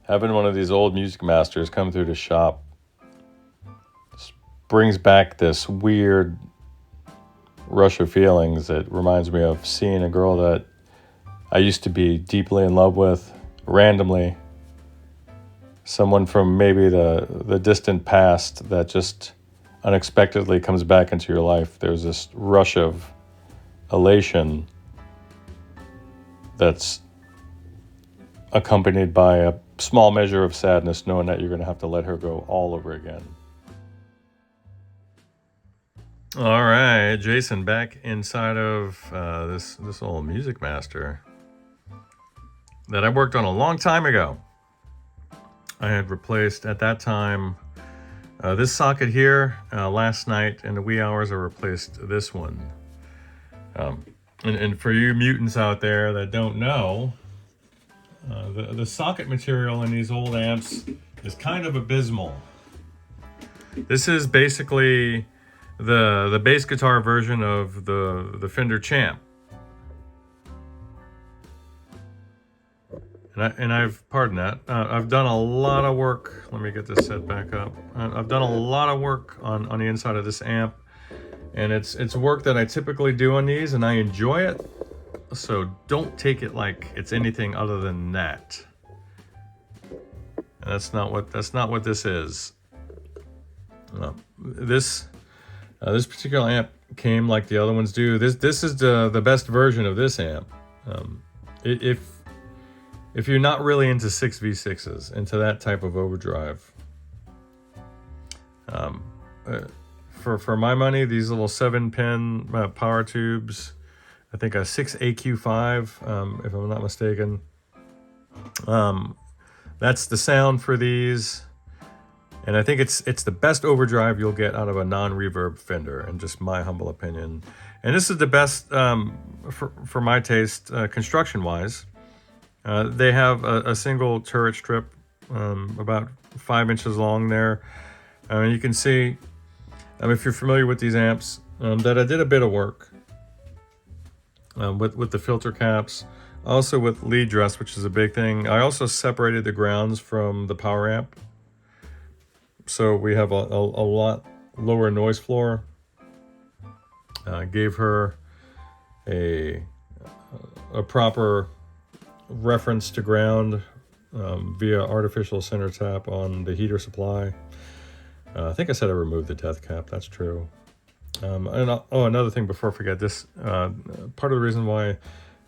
Having one of these old Music Masters come through the shop brings back this weird rush of feelings. It reminds me of seeing a girl that I used to be deeply in love with randomly. Someone from maybe the distant past that just unexpectedly comes back into your life. There's this rush of elation that's accompanied by a small measure of sadness, knowing that you're going to have to let her go all over again. All right, Jason, back inside of this old Music Master that I worked on a long time ago. I had replaced at that time this socket here. Last night in the wee hours I replaced this one. And for you mutants out there that don't know, the socket material in these old amps is kind of abysmal. This is basically the bass guitar version of the Fender Champ. And pardon that, I've done a lot of work. Let me get this set back up. I've done a lot of work on the inside of this amp, and it's work that I typically do on these, and I enjoy it. So don't take it like it's anything other than that. And that's not what this is. This particular amp came like the other ones do. This is the best version of this amp. If you're not really into 6v6s, into that type of overdrive, for my money, these little 7-pin power tubes, I think a 6AQ5, if I'm not mistaken, that's the sound for these. And I think it's the best overdrive you'll get out of a non-reverb Fender, in just my humble opinion. And this is the best, for my taste, construction-wise. They have a single turret strip, about 5 inches long there. You can see, if you're familiar with these amps, that I did a bit of work with the filter caps, also with lead dress, which is a big thing. I also separated the grounds from the power amp, so we have a lot lower noise floor. Gave her a proper reference to ground via artificial center tap on the heater supply. I think I said I removed the death cap. That's true. Another thing before I forget, this part of the reason why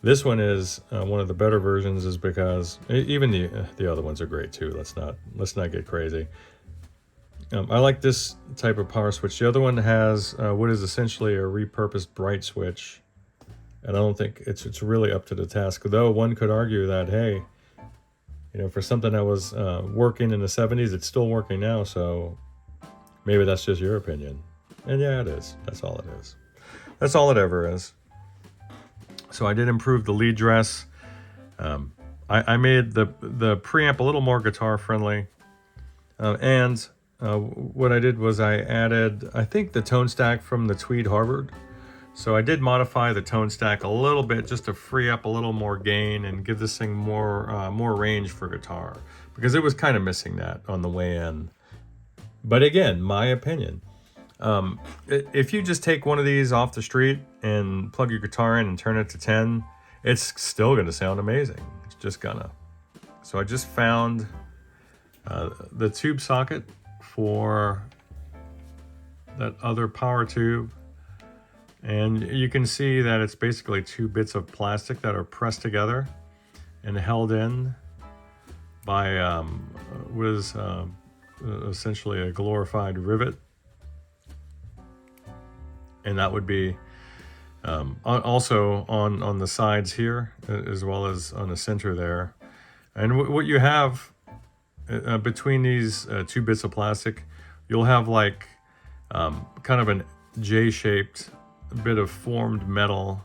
this one is one of the better versions is because even the other ones are great too. Let's not get crazy. I like this type of power switch. The other one has what is essentially a repurposed bright switch, and I don't think it's really up to the task. Though one could argue that, hey, for something that was working in the 70s, it's still working now. So maybe that's just your opinion. And yeah, it is. That's all it is. That's all it ever is. So I did improve the lead dress. I made the preamp a little more guitar friendly, and what I did was I added, I think, the tone stack from the Tweed Harvard. So I did modify the tone stack a little bit just to free up a little more gain and give this thing more range for guitar, because it was kind of missing that on the way in. But again, my opinion. If you just take one of these off the street and plug your guitar in and turn it to 10, it's still going to sound amazing. It's just gonna. So I just found the tube socket for that other power tube, and you can see that it's basically 2 bits of plastic that are pressed together and held in by essentially a glorified rivet, and that would be also on the sides here as well as on the center there. And what you have between these 2 bits of plastic, you'll have like kind of an J-shaped bit of formed metal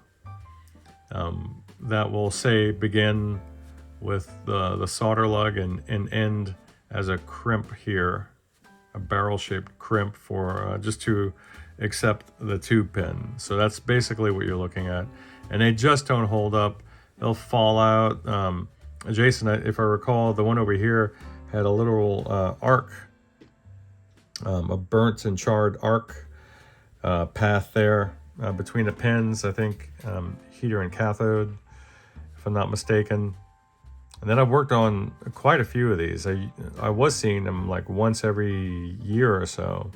that will say begin with the solder lug and end as a crimp here, a barrel-shaped crimp for just to accept the tube pin. So that's basically what you're looking at, and they just don't hold up. They'll fall out. adjacent, if I recall, the one over here had a literal arc, a burnt and charred arc path there between the pins, I think, heater and cathode, if I'm not mistaken. And then I've worked on quite a few of these. I was seeing them like once every year or so.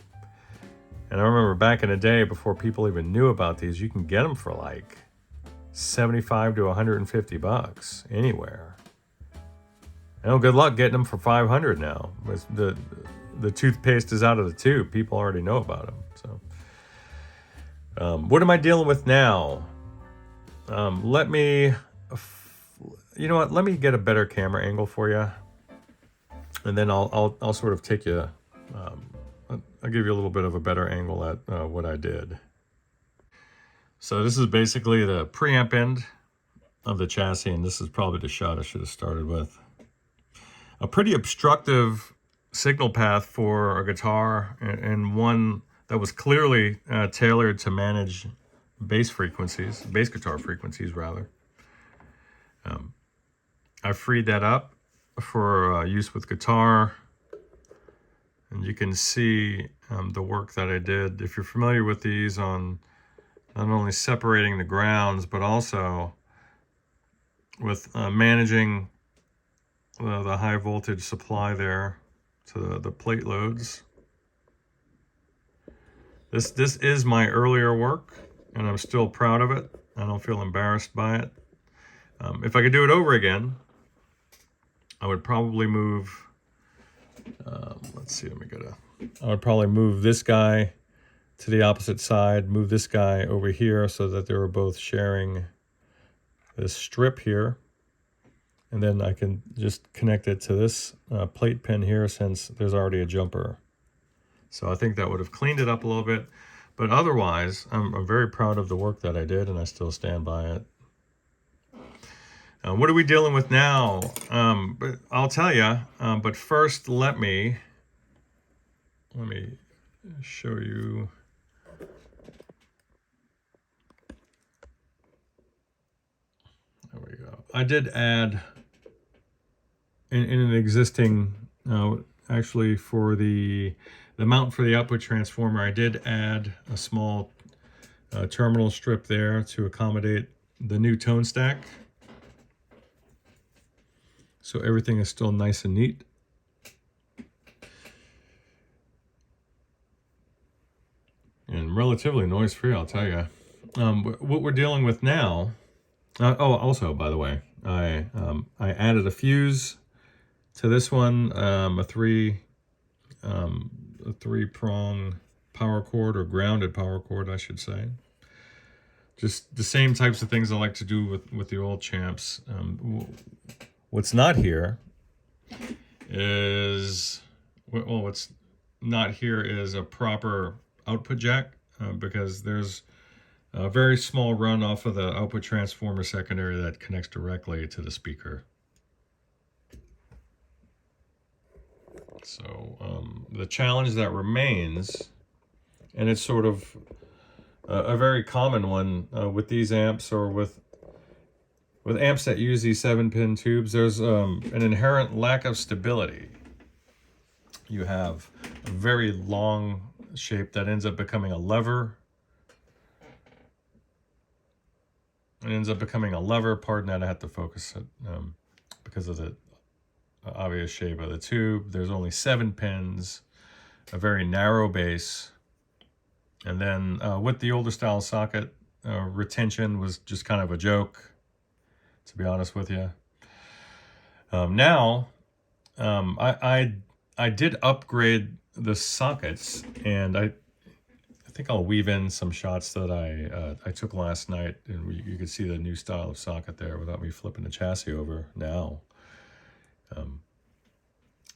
And I remember back in the day, before people even knew about these, you can get them for like 75 to 150 bucks anywhere. And good luck getting them for 500 now. The toothpaste is out of the tube. People already know about them. So, what am I dealing with now? Let me, you know what? Let me get a better camera angle for you, and then I'll sort of take you. I'll give you a little bit of a better angle at what I did. So this is basically the preamp end of the chassis, and this is probably the shot I should have started with. A pretty obstructive signal path for a guitar, and one that was clearly tailored to manage bass guitar frequencies rather. I freed that up for use with guitar, and you can see the work that I did. If you're familiar with these, on not only separating the grounds, but also with managing the high voltage supply there to the plate loads. This is my earlier work, and I'm still proud of it. I don't feel embarrassed by it. If I could do it over again, I would probably move, let's see, I would probably move this guy to the opposite side, move this guy over here so that they were both sharing this strip here. And then I can just connect it to this plate pin here, since there's already a jumper. So I think that would have cleaned it up a little bit. But otherwise, I'm very proud of the work that I did, and I still stand by it. What are we dealing with now? But I'll tell you. But first, let me show you. There we go. I did add in an existing, actually for the mount for the output transformer, I did add a small terminal strip there to accommodate the new tone stack. So everything is still nice and neat. And relatively noise-free, I'll tell you. What we're dealing with now, also, by the way, I added a fuse to this one, a three-prong power cord, or grounded power cord, I should say. Just the same types of things I like to do with the old champs. What's not here is, what's not here is a proper output jack, because there's a very small run off of the output transformer secondary that connects directly to the speaker. So the challenge that remains, and it's sort of a very common one with these amps, or with amps that use these 7-pin tubes, there's an inherent lack of stability. You have a very long shape that ends up becoming a lever. It ends up becoming a lever. Pardon that, I have to focus it because of the obvious shape of the tube. There's only 7 pins, a very narrow base, and then with the older style socket, retention was just kind of a joke, to be honest with you. Now, I did upgrade the sockets, and I think I'll weave in some shots that I took last night, and you could see the new style of socket there without me flipping the chassis over now.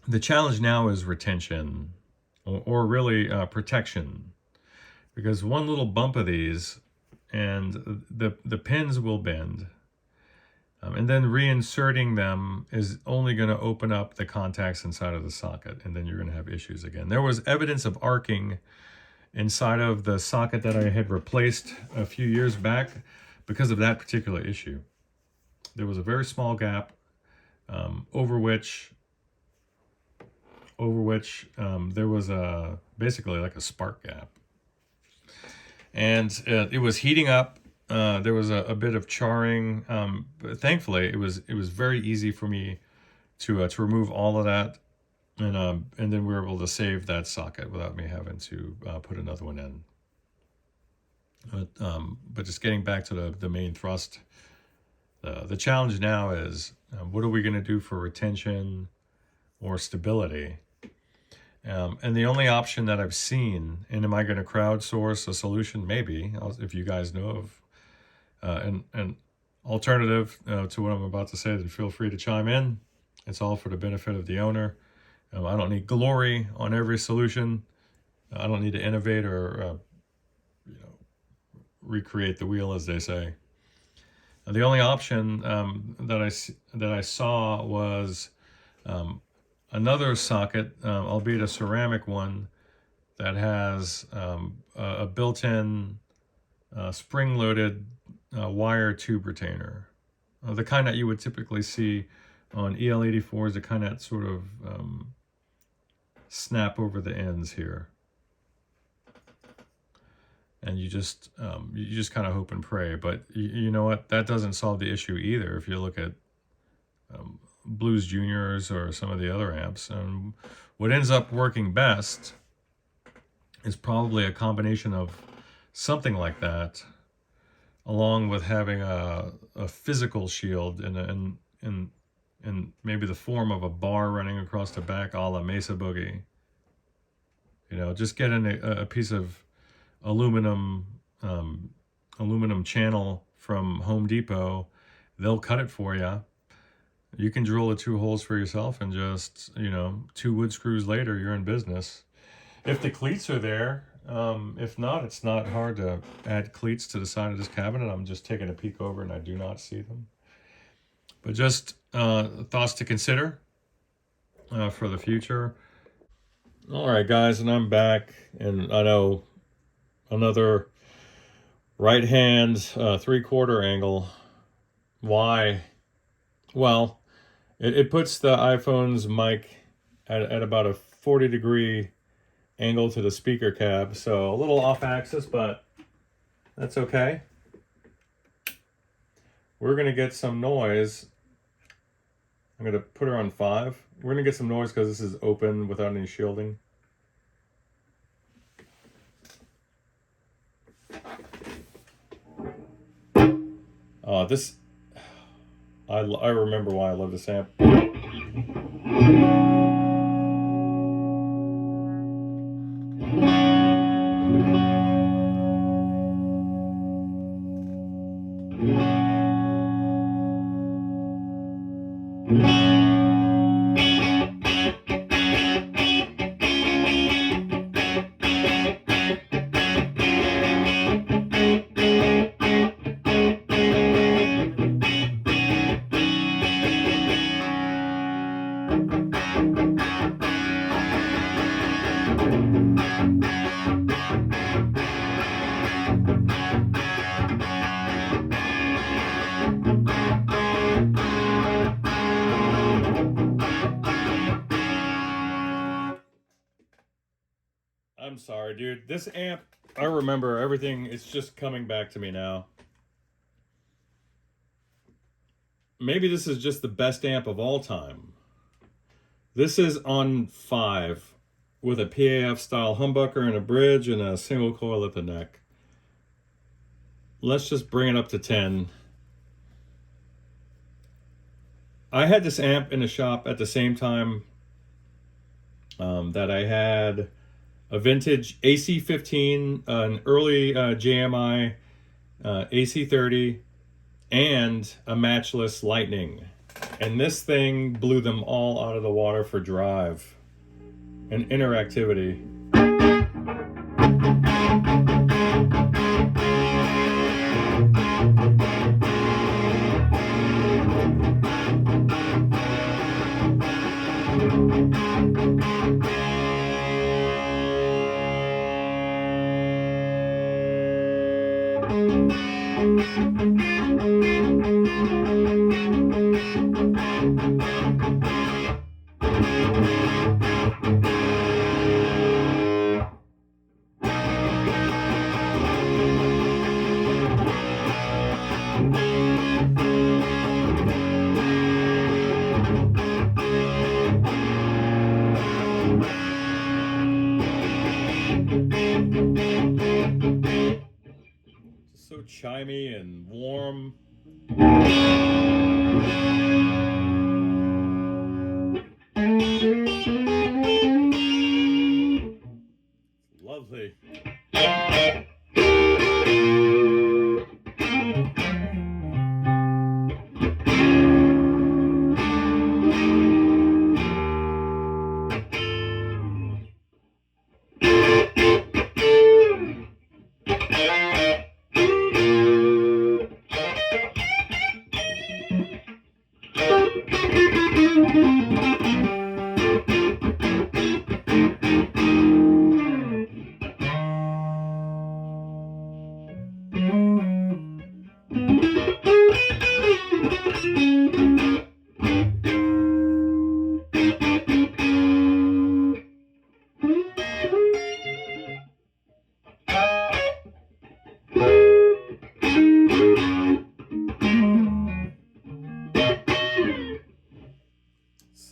The challenge now is retention, or really protection, because one little bump of these and the pins will bend, and then reinserting them is only going to open up the contacts inside of the socket, and then you're going to have issues again. There was evidence of arcing inside of the socket that I had replaced a few years back because of that particular issue. There was a very small gap over which there was basically like a spark gap, and it was heating up. There was a bit of charring, but thankfully it was very easy for me to remove all of that, and then we were able to save that socket without me having to put another one in. But just getting back to the main thrust, the challenge now is what are we going to do for retention or stability? And the only option that I've seen, and am I going to crowdsource a solution? Maybe, if you guys know of an alternative to what I'm about to say, then feel free to chime in. It's all for the benefit of the owner. I don't need glory on every solution. I don't need to innovate or recreate the wheel, as they say. The only option that I saw was another socket, albeit a ceramic one, that has a built-in spring-loaded wire tube retainer, the kind that you would typically see on EL84s, the kind that sort of snap over the ends here. And you just kind of hope and pray. But you know what? That doesn't solve the issue either. If you look at Blues Juniors or some of the other amps, what ends up working best is probably a combination of something like that, along with having a physical shield in maybe the form of a bar running across the back, a la Mesa Boogie. Just get in a piece of aluminum channel from Home Depot. They'll cut it for you. You can drill the 2 holes for yourself, and just 2 wood screws later, you're in business. If the cleats are there, if not, it's not hard to add cleats to the side of this cabinet. I'm just taking a peek over and I do not see them. But just thoughts to consider for the future. All right, guys, and I'm back, and I know another right hand 3/4 angle. Why? Well, it puts the iPhone's mic at about a 40-degree angle to the speaker cab, so a little off axis, but that's okay. We're gonna get some noise. I'm gonna put her on 5. We're gonna get some noise because this is open without any shielding. I remember why I love this amp. I'm sorry, dude. This amp, I remember everything. It's just coming back to me now. Maybe this is just the best amp of all time. This is on 5 with a PAF style humbucker and a bridge and a single coil at the neck. Let's just bring it up to 10. I had this amp in the shop at the same time that I had a vintage AC15, an early JMI AC30, and a matchless Lightning. And this thing blew them all out of the water for drive and interactivity. grimy and warm. Lovely.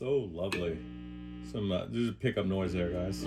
So lovely. Some there's a pickup noise there, guys.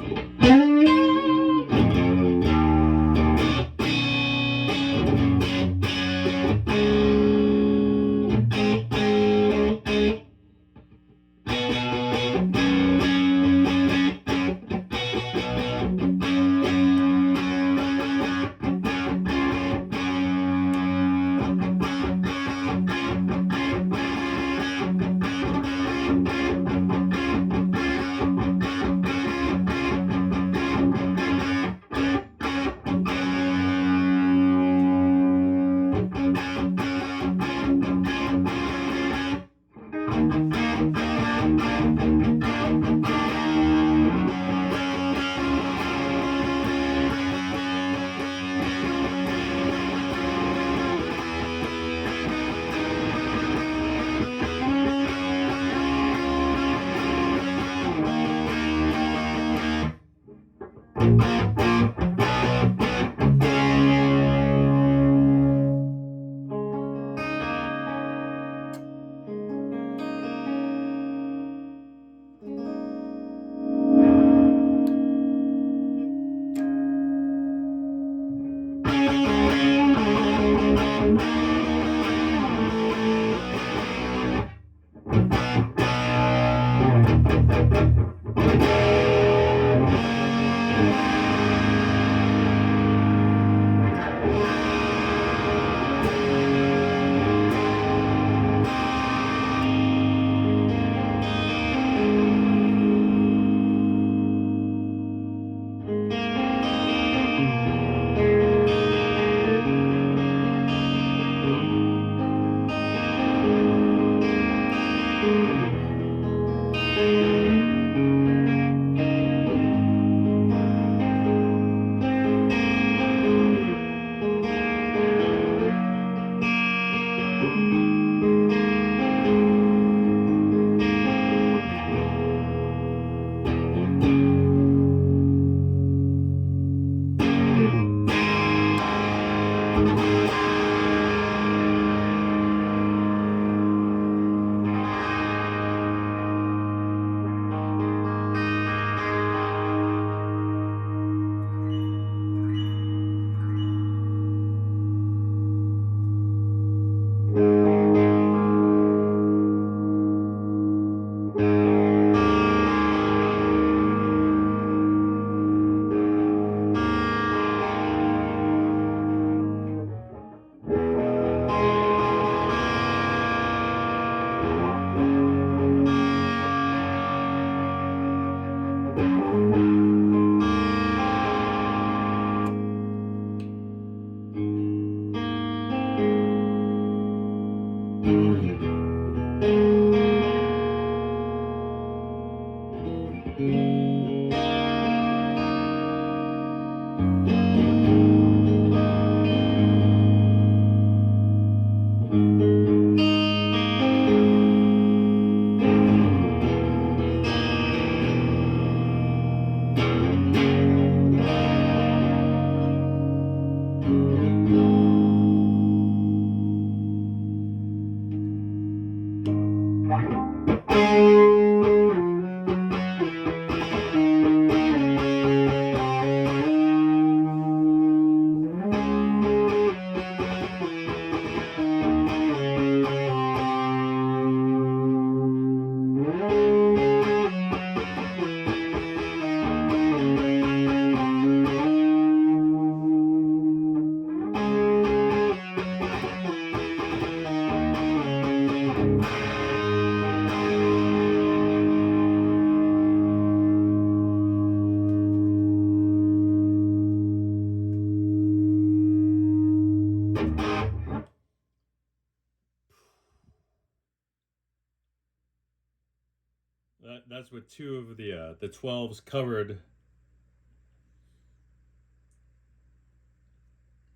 That's with two of the 12s covered.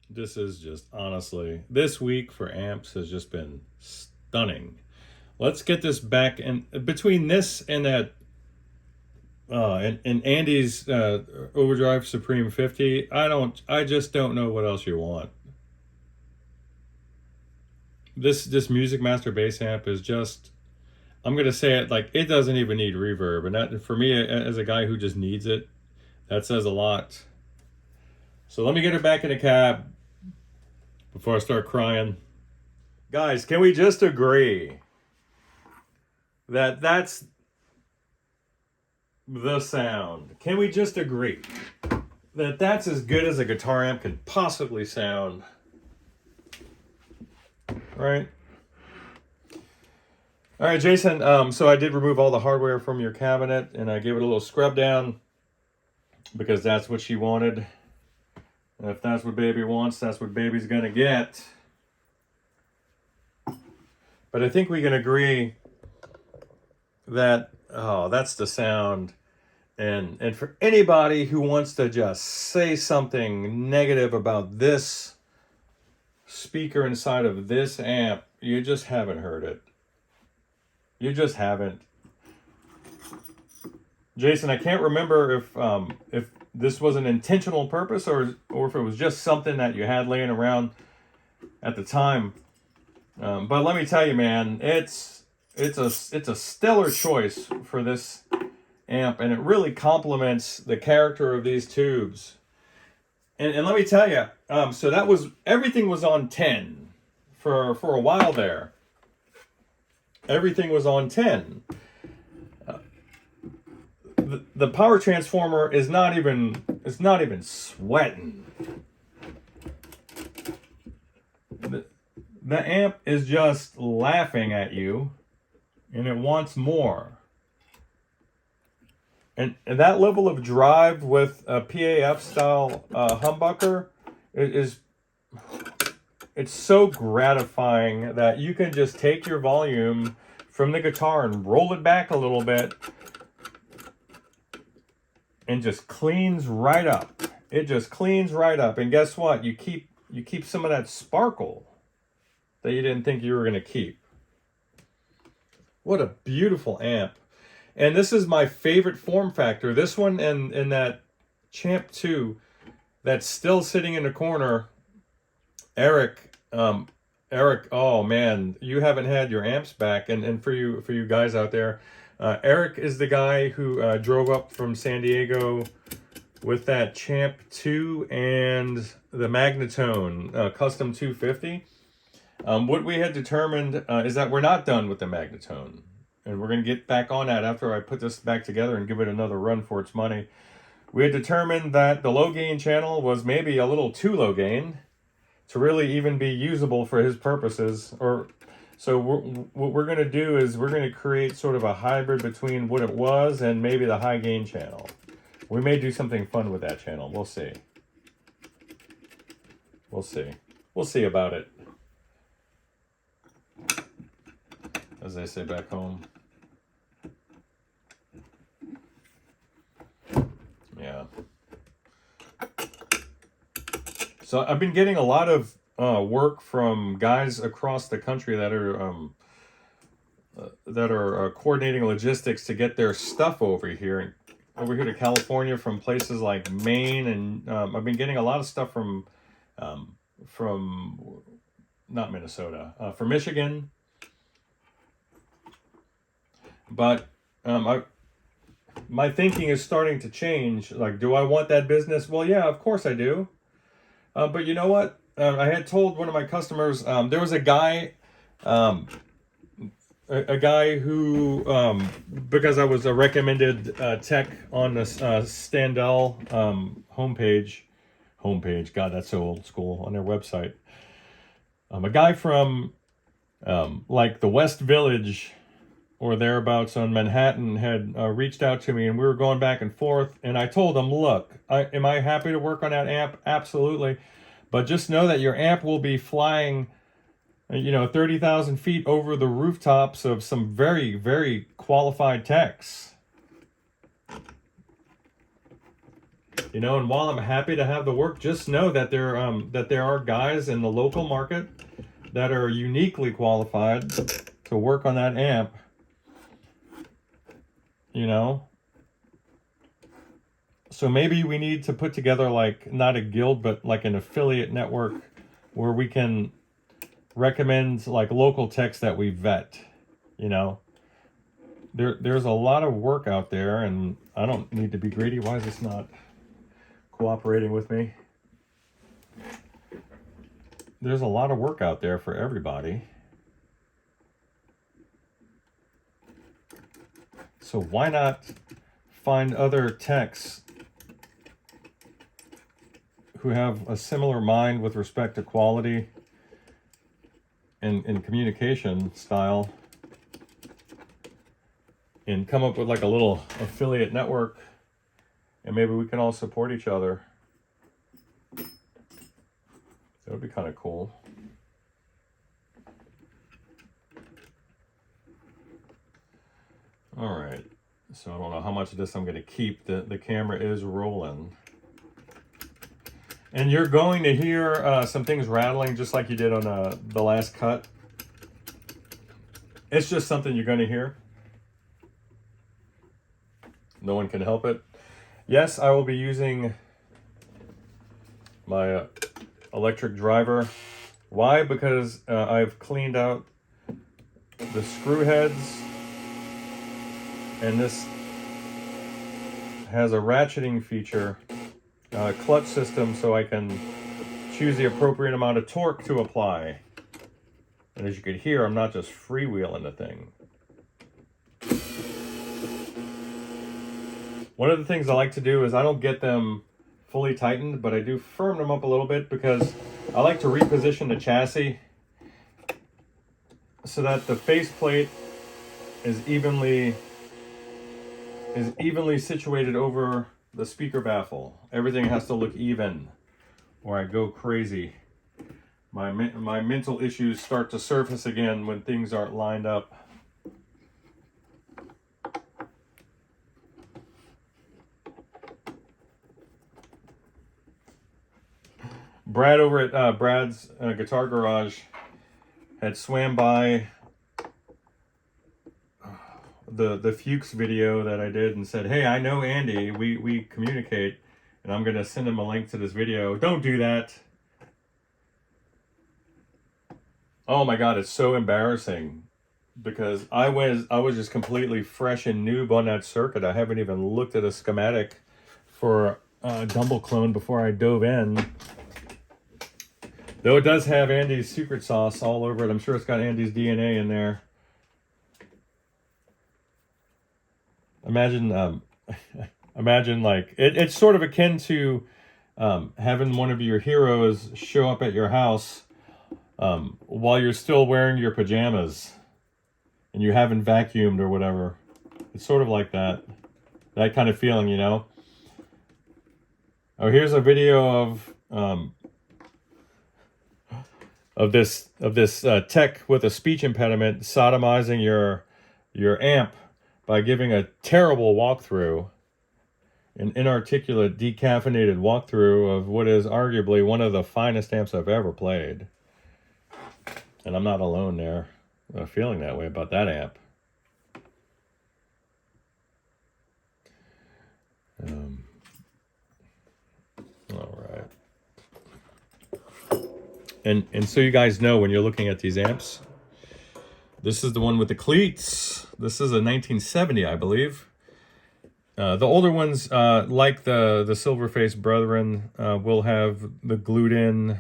This is just, honestly, this week for amps has just been stunning. Let's get this back, and between this and that and Andy's Overdrive Supreme 50, I just don't know what else you want. This Music Master bass amp is just, I'm gonna say it, like, it doesn't even need reverb, and that, for me, as a guy who just needs it, that says a lot. So let me get it back in the cab before I start crying. Guys, can we just agree that that's the sound? Can we just agree that that's as good as a guitar amp could possibly sound? Right? All right, Jason, so I did remove all the hardware from your cabinet, and I gave it a little scrub down because that's what she wanted. And if that's what baby wants, that's what baby's gonna get. But I think we can agree that, oh, that's the sound. And for anybody who wants to just say something negative about this speaker inside of this amp, you just haven't heard it. You just haven't. Jason, I can't remember if this was an intentional purpose or if it was just something that you had laying around at the time. But let me tell you, man, it's a stellar choice for this amp, and it really complements the character of these tubes. And let me tell you, so that was, everything was on 10 for a while there. Everything was on 10. The power transformer is not even, it's not even sweating. The amp is just laughing at you, and it wants more. And that level of drive with a PAF style humbucker is it's so gratifying that you can just take your volume from the guitar and roll it back a little bit, and just cleans right up. It just cleans right up, and guess what? You keep some of that sparkle that you didn't think you were gonna keep. What a beautiful amp. And this is my favorite form factor. This one and that Champ 2 that's still sitting in the corner. Eric, oh man, you haven't had your amps back. And for you guys out there, Eric is the guy who drove up from San Diego with that Champ 2 and the Magnetone Custom 250. What we had determined is that we're not done with the Magnetone. And we're going to get back on that after I put this back together and give it another run for its money. We had determined that the low gain channel was maybe a little too low gain to really even be usable for his purposes. So what we're going to do is we're going to create sort of a hybrid between what it was and maybe the high gain channel. We may do something fun with that channel. We'll see. We'll see. We'll see about it. As they say back home. Yeah. So I've been getting a lot of work from guys across the country that are coordinating logistics to get their stuff over here to California from places like Maine, and I've been getting a lot of stuff from not Minnesota, from Michigan. But my thinking is starting to change. Like, do I want that business? Well, yeah, of course I do. But you know what? I had told one of my customers, there was a guy who, because I was a recommended tech on the Standell homepage, God, that's so old school, on their website. A guy from like the West Village or thereabouts on Manhattan had reached out to me, and we were going back and forth, and I told him, look, am I happy to work on that amp? Absolutely. But just know that your amp will be flying you know, 30,000 feet over the rooftops of some very, very qualified techs. You know, and while I'm happy to have the work, just know that there are guys in the local market that are uniquely qualified to work on that amp. You know, so maybe we need to put together, like, not a guild, but like an affiliate network where we can recommend like local techs that we vet. You know, there's a lot of work out there, and I don't need to be greedy. Why is this not cooperating with me? There's a lot of work out there for everybody. So why not find other techs who have a similar mind with respect to quality and communication style, and come up with like a little affiliate network, and maybe we can all support each other. That would be kind of cool. All right, so I don't know how much of this I'm going to keep. The camera is rolling. And you're going to hear some things rattling just like you did on the last cut. It's just something you're going to hear. No one can help it. Yes, I will be using my electric driver. Why? Because I've cleaned out the screw heads, and this has a ratcheting feature, clutch system, so I can choose the appropriate amount of torque to apply. And as you can hear, I'm not just freewheeling the thing. One of the things I like to do is I don't get them fully tightened, but I do firm them up a little bit, because I like to reposition the chassis so that the faceplate is evenly situated over the speaker baffle. Everything has to look even, or I go crazy. My mental issues start to surface again when things aren't lined up. Brad over at Brad's Guitar Garage had swam by the Fuchs video that I did and said, hey, I know Andy, we communicate, and I'm gonna send him a link to this video. Don't do that. Oh my god, it's so embarrassing, because I was just completely fresh and noob on that circuit. I haven't even looked at a schematic for Dumble Clone before I dove in. Though it does have Andy's secret sauce all over it. I'm sure it's got Andy's DNA in there. Imagine, imagine like, it's sort of akin to having one of your heroes show up at your house while you're still wearing your pajamas and you haven't vacuumed or whatever. It's sort of like that kind of feeling, you know? Oh, here's a video of this tech with a speech impediment sodomizing your amp by giving a terrible walkthrough, an inarticulate, decaffeinated walkthrough of what is arguably one of the finest amps I've ever played. And I'm not alone there feeling that way about that amp. All right. And so you guys know, when you're looking at these amps, this is the one with the cleats. This is a 1970, I believe. The older ones, like the Silverface brethren, will have the glued-in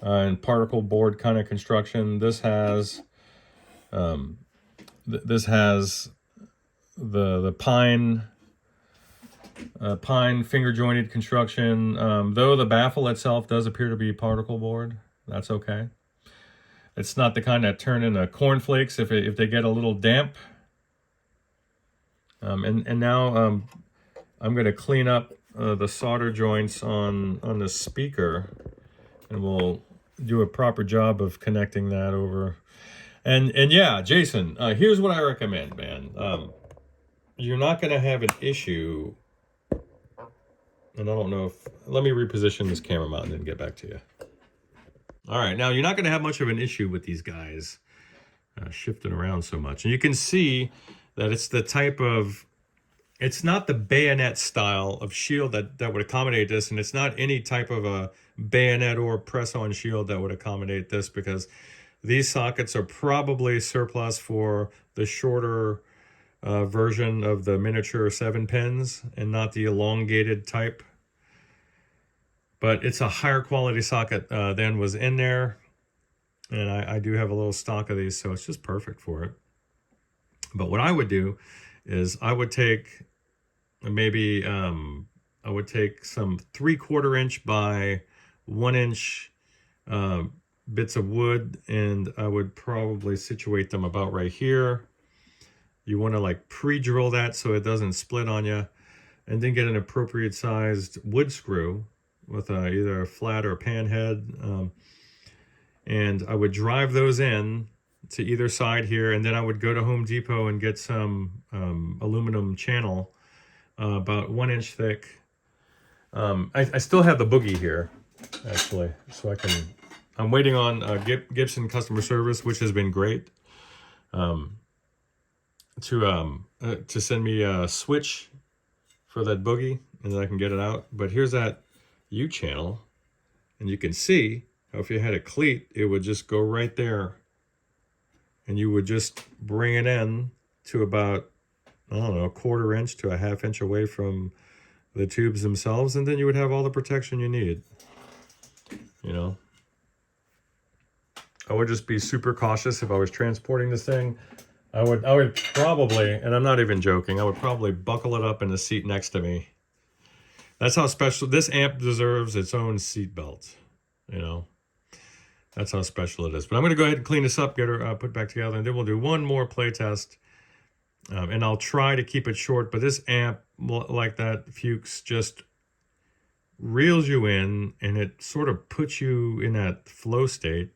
and particle board kind of construction. This has the pine finger jointed construction. Though the baffle itself does appear to be particle board, that's okay. It's not the kind that turn into cornflakes if they get a little damp. And now I'm going to clean up the solder joints on the speaker, and we'll do a proper job of connecting that over. And yeah, Jason, here's what I recommend, man. You're not going to have an issue. And I don't know if... Let me reposition this camera mount and then get back to you. All right, now you're not going to have much of an issue with these guys shifting around so much. And you can see that it's the type of... It's not the bayonet style of shield that would accommodate this, and it's not any type of a bayonet or press-on shield that would accommodate this, because these sockets are probably surplus for the shorter version of the miniature 7 pins and not the elongated type. But it's a higher quality socket than was in there, and I do have a little stock of these, so it's just perfect for it. But what I would do is I would take maybe I would take some 3/4 inch by 1 inch bits of wood, and I would probably situate them about right here. You want to like pre-drill that so it doesn't split on you, and then get an appropriate sized wood screw with either a flat or a pan head, and I would drive those in to either side here, and then I would go to Home Depot and get some aluminum channel about 1 inch thick. I still have the boogie here, actually, so I'm waiting on Gibson customer service, which has been great, to send me a switch for that boogie, and then I can get it out. But here's that U channel, and you can see how if you had a cleat, it would just go right there, and you would just bring it in to about, I don't know, 1/4 inch to a 1/2 inch away from the tubes themselves, and then you would have all the protection you need. You know, I would just be super cautious if I was transporting this thing. I would probably, and I'm not even joking, I would probably buckle it up in the seat next to me. That's how special this amp deserves its own seat belt. You know, that's how special it is. But I'm going to go ahead and clean this up, get her put back together, and then we'll do one more play test. And I'll try to keep it short, but this amp, like that Fuchs, just reels you in, and it sort of puts you in that flow state.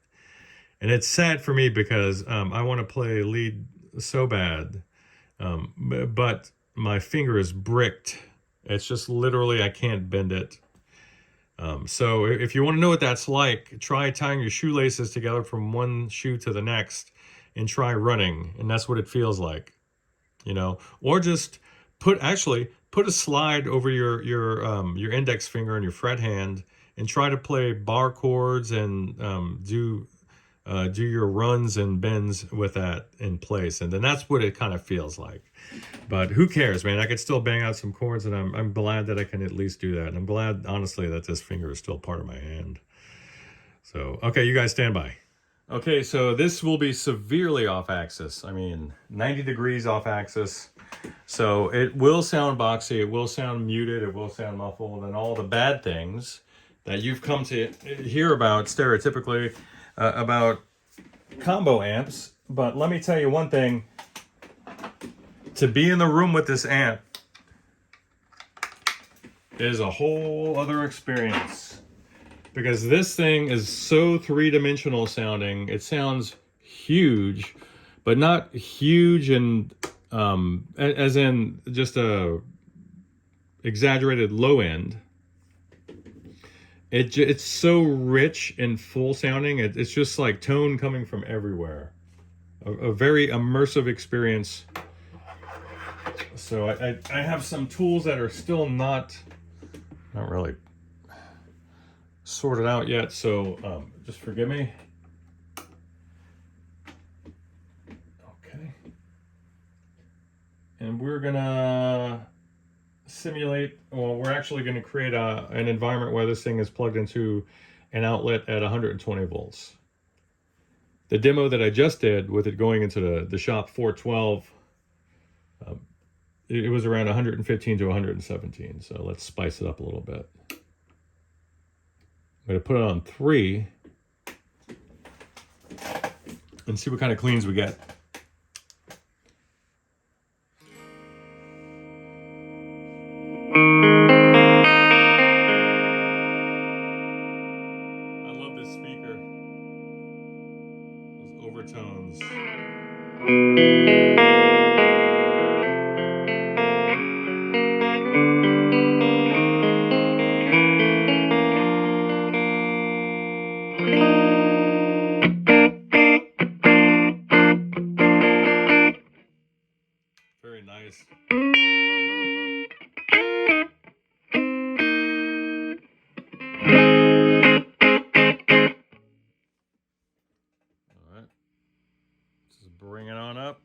And it's sad for me because I want to play lead so bad, but my finger is bricked. It's just literally, I can't bend it. So if you want to know what that's like, try tying your shoelaces together from one shoe to the next and try running, and that's what it feels like. You know, or just put a slide over your index finger and your fret hand, and try to play bar chords and do your runs and bends with that in place, and then that's what it kind of feels like. But who cares, man? I could still bang out some chords, and I'm glad that I can at least do that, and I'm glad, honestly, that this finger is still part of my hand. So okay, you guys stand by. Okay, so this will be severely off axis. I mean, 90 degrees off axis. So it will sound boxy, it will sound muted, it will sound muffled, and all the bad things that you've come to hear about stereotypically about combo amps. But let me tell you one thing. To be in the room with this amp is a whole other experience. Because this thing is so three-dimensional sounding. It sounds huge, but not huge and as in just a exaggerated low end. It's so rich and full sounding. It's just like tone coming from everywhere. A very immersive experience. So I have some tools that are still not really sorted out yet, so just forgive me. Okay, and we're gonna simulate, well, we're actually going to create an environment where this thing is plugged into an outlet at 120 volts. The demo that I just did with it going into the shop 412, it was around 115 to 117, so let's spice it up a little bit. I'm going to put it on 3 and see what kind of cleans we get. I love this speaker. noise. All right, just bring it on up.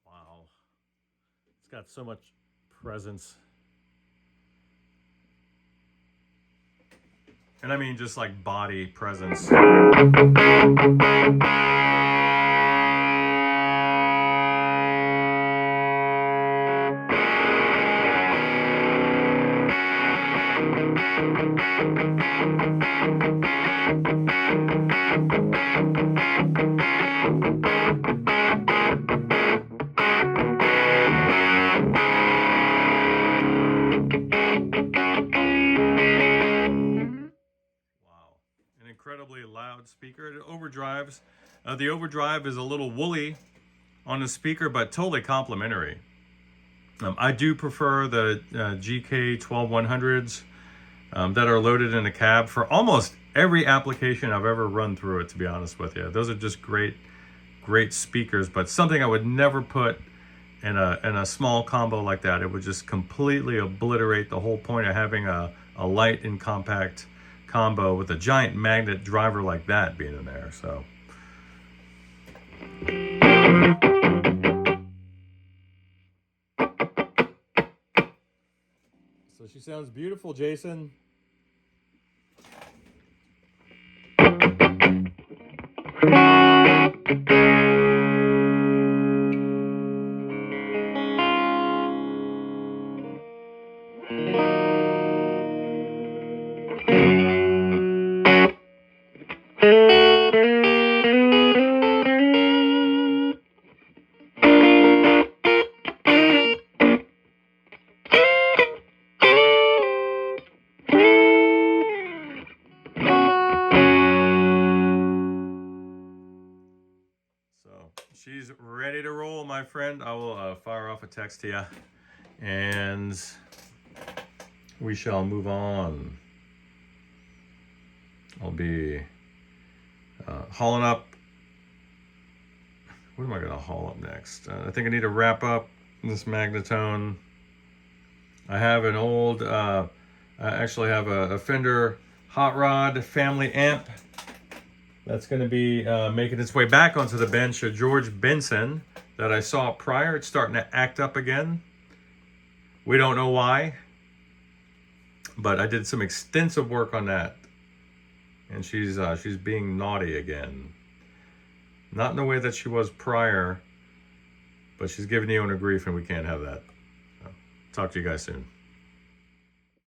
Wow, it's got so much presence. And I mean just like body presence. Incredibly loud speaker. It overdrives. The overdrive is a little woolly on the speaker, but totally complementary. I do prefer the GK 12100s that are loaded in a cab for almost every application I've ever run through it, to be honest with you. Those are just great speakers, but something I would never put in a small combo like that. It would just completely obliterate the whole point of having a light and compact combo with a giant magnet driver like that being in there. So she sounds beautiful, Jason. She's ready to roll, my friend. I will fire off a text to you, and we shall move on. I'll be hauling up. What am I going to haul up next? I think I need to wrap up this magnetone. I have an old, I actually have a Fender Hot Rod family amp that's going to be making its way back onto the bench of George Benson that I saw prior. It's starting to act up again. We don't know why, but I did some extensive work on that, and she's being naughty again. Not in the way that she was prior, but she's giving you a grief, and we can't have that. So, talk to you guys soon.